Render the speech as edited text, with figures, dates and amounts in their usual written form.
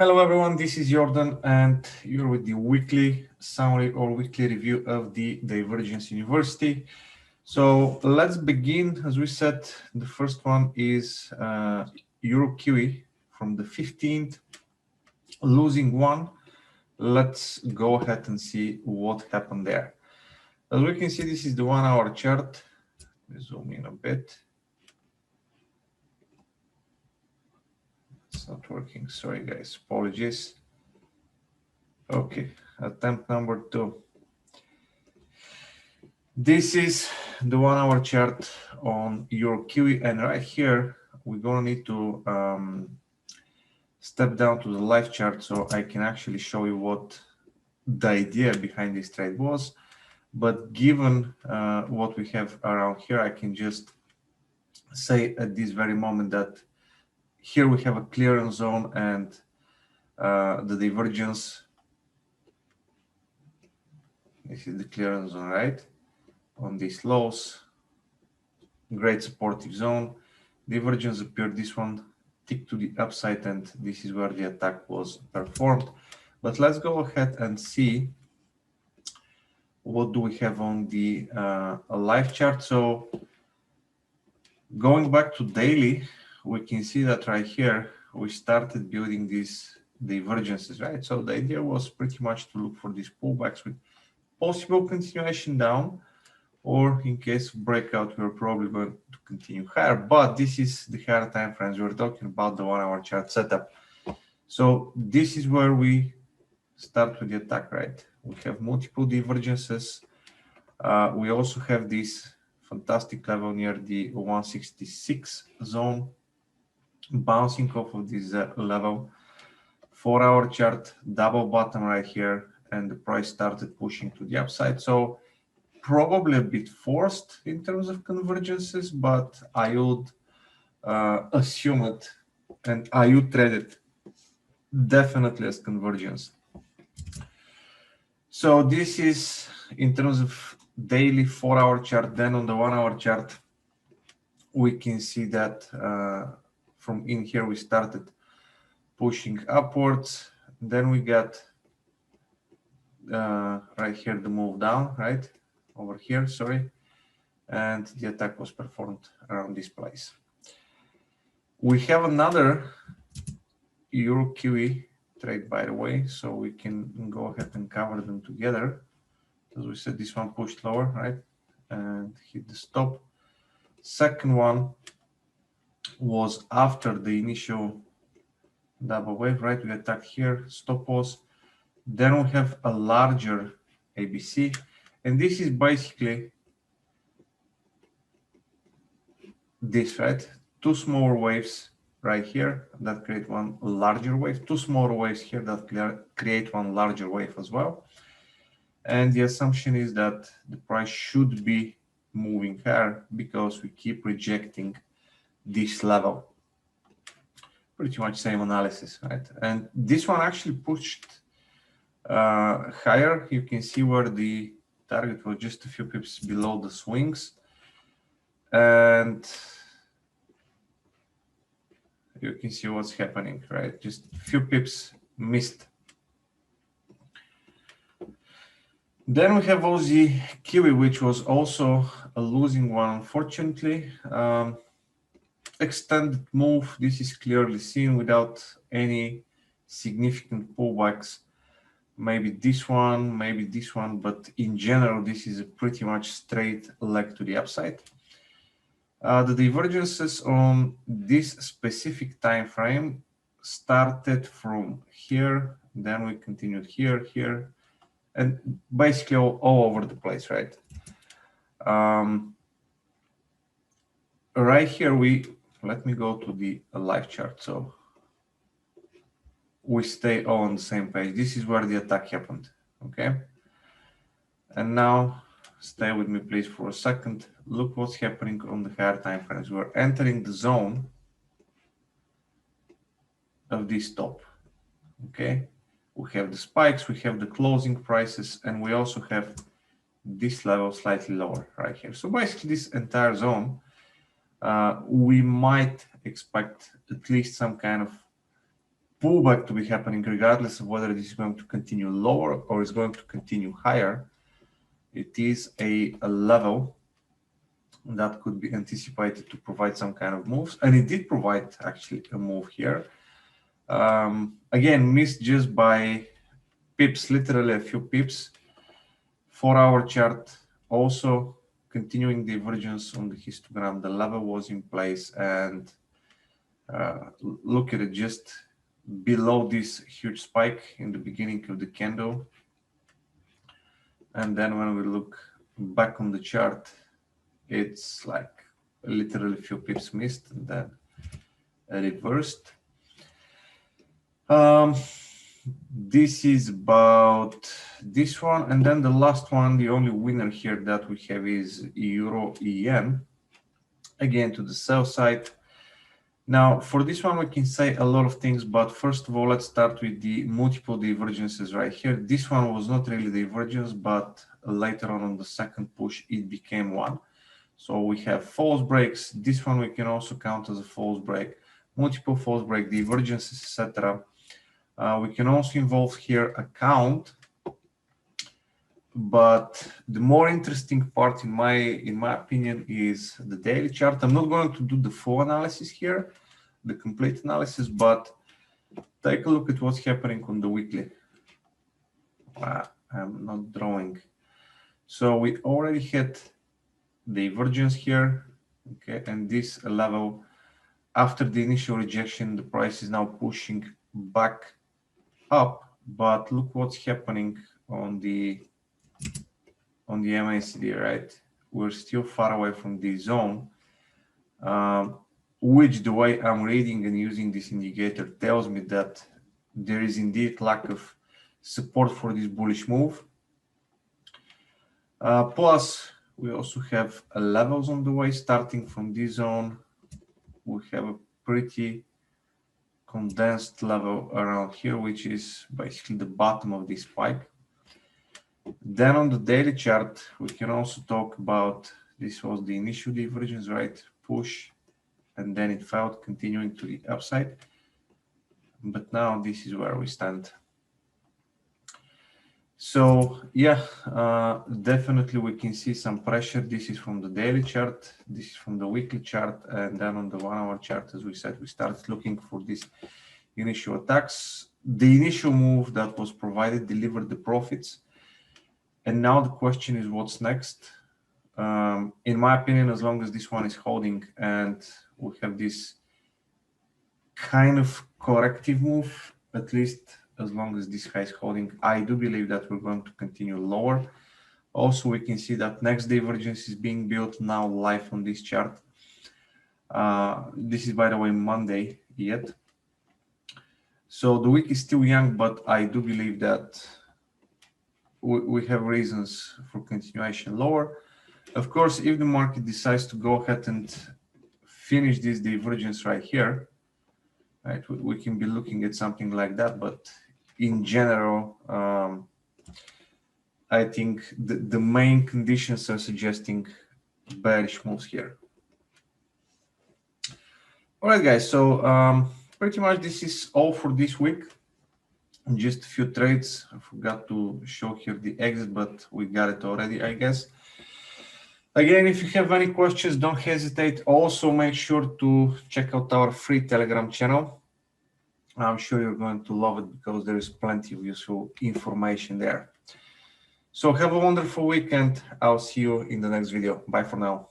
Hello everyone, this is Jordan and you're with the weekly summary or weekly review of the Divergence University. So let's begin. As we said, the first one is Euro Kiwi from the 15th, losing one. Let's go ahead and see what happened there. As we can see, this is the 1 hour chart. Let's zoom in a bit. It's not working. Sorry guys, apologies. Okay, attempt number 2. This is the 1 hour chart on your Kiwi, and right here we're gonna need to step down to the live chart so I can actually show you what the idea behind this trade was. But given what we have around here, I can just say at this very moment that here we have a clearance zone and the divergence. This is the clearance zone, right? On these lows, great supportive zone. Divergence appeared, this one tick to the upside, and this is where the attack was performed. But let's go ahead and see what do we have on the live chart. So going back to daily, we can see that right here we started building these divergences, right? So the idea was pretty much to look for these pullbacks with possible continuation down, or in case of breakout, we're probably going to continue higher. But this is the higher time frames. We're talking about the 1 hour chart setup. So this is where we start with the attack, right? We have multiple divergences. We also have this fantastic level near the 166 zone, bouncing off of this level. 4 hour chart, double bottom right here, and the price started pushing to the upside. So probably a bit forced in terms of convergences, but I would assume it, and I would trade it definitely as convergence. So this is in terms of daily 4 hour chart. Then on the 1 hour chart, we can see that from in here we started pushing upwards. Then we got right here the move down, right? Over here, sorry, and the attack was performed around this place. We have another Euro Kiwi trade, by the way, so we can go ahead and cover them together. As we said, this one pushed lower, right, and hit the stop. Second one was after the initial double wave, right? We attacked here, stop loss. Then we have a larger ABC, and this is basically this, right? Two smaller waves right here that create one larger wave, two smaller waves here that create one larger wave as well. And the assumption is that the price should be moving higher because we keep rejecting this level. Pretty much same analysis, right? And this one actually pushed higher. You can see where the target was just a few pips below the swings, and you can see what's happening, right? Just a few pips missed. Then we have Aussie Kiwi, which was also a losing one, unfortunately. Extended move. This is clearly seen without any significant pullbacks. Maybe this one, but in general, this is a pretty much straight leg to the upside. The divergences on this specific time frame started from here, then we continued here, here, and basically all over the place, right? Right here, let me go to the live chart so we stay all on the same page. This is where the attack happened, okay? And now stay with me please for a second. Look what's happening on the higher time frames. We're entering the zone of this top, okay? We have the spikes, we have the closing prices, and we also have this level slightly lower right here. So basically this entire zone, we might expect at least some kind of pullback to be happening regardless of whether this is going to continue lower or is going to continue higher. It is a level that could be anticipated to provide some kind of moves, and it did provide actually a move here. Again, missed just by pips, literally a few pips. 4-hour chart also continuing divergence on the histogram. The level was in place, and look at it, just below this huge spike in the beginning of the candle. And then when we look back on the chart, it's like literally a few pips missed and then reversed. This is about this one, and then the last one, the only winner here that we have is Euro Yen, again to the sell side. Now for this one we can say a lot of things, but first of all let's start with the multiple divergences right here. This one was not really divergence, but later on the second push it became one. So we have false breaks. This one we can also count as a false break, multiple false break, divergences, etc. We can also involve here a count, but the more interesting part in my opinion is the daily chart. I'm not going to do the full analysis here, the complete analysis, but take a look at what's happening on the weekly. I'm not drawing. So we already had divergence here, okay, and this level, after the initial rejection, the price is now pushing back up, but look what's happening on the MACD, right? We're still far away from this zone, which the way I'm reading and using this indicator tells me that there is indeed lack of support for this bullish move. Plus, we also have levels on the way. Starting from this zone, we have a pretty condensed level around here, which is basically the bottom of this spike. Then on the daily chart, we can also talk about, this was the initial divergence, right? Push, and then it failed, continuing to the upside. But now this is where we stand. So yeah, definitely we can see some pressure. This is from the daily chart, this is from the weekly chart, and then on the 1-hour chart, as we said, we started looking for these initial attacks. The initial move that was provided delivered the profits, and now the question is what's next. In my opinion, as long as this one is holding and we have this kind of corrective move, at least as long as this high is holding, I do believe that we're going to continue lower. Also, we can see that next divergence is being built now live on this chart. This is, by the way, Monday yet. So the week is still young, but I do believe that we have reasons for continuation lower. Of course, if the market decides to go ahead and finish this divergence right here, right, we can be looking at something like that, but in general, I think the main conditions are suggesting bearish moves here. All right, guys, so pretty much this is all for this week. Just a few trades. I forgot to show here the exit, but we got it already, I guess. Again, if you have any questions, don't hesitate. Also, make sure to check out our free Telegram channel. I'm sure you're going to love it because there is plenty of useful information there. So have a wonderful weekend. I'll see you in the next video. Bye for now.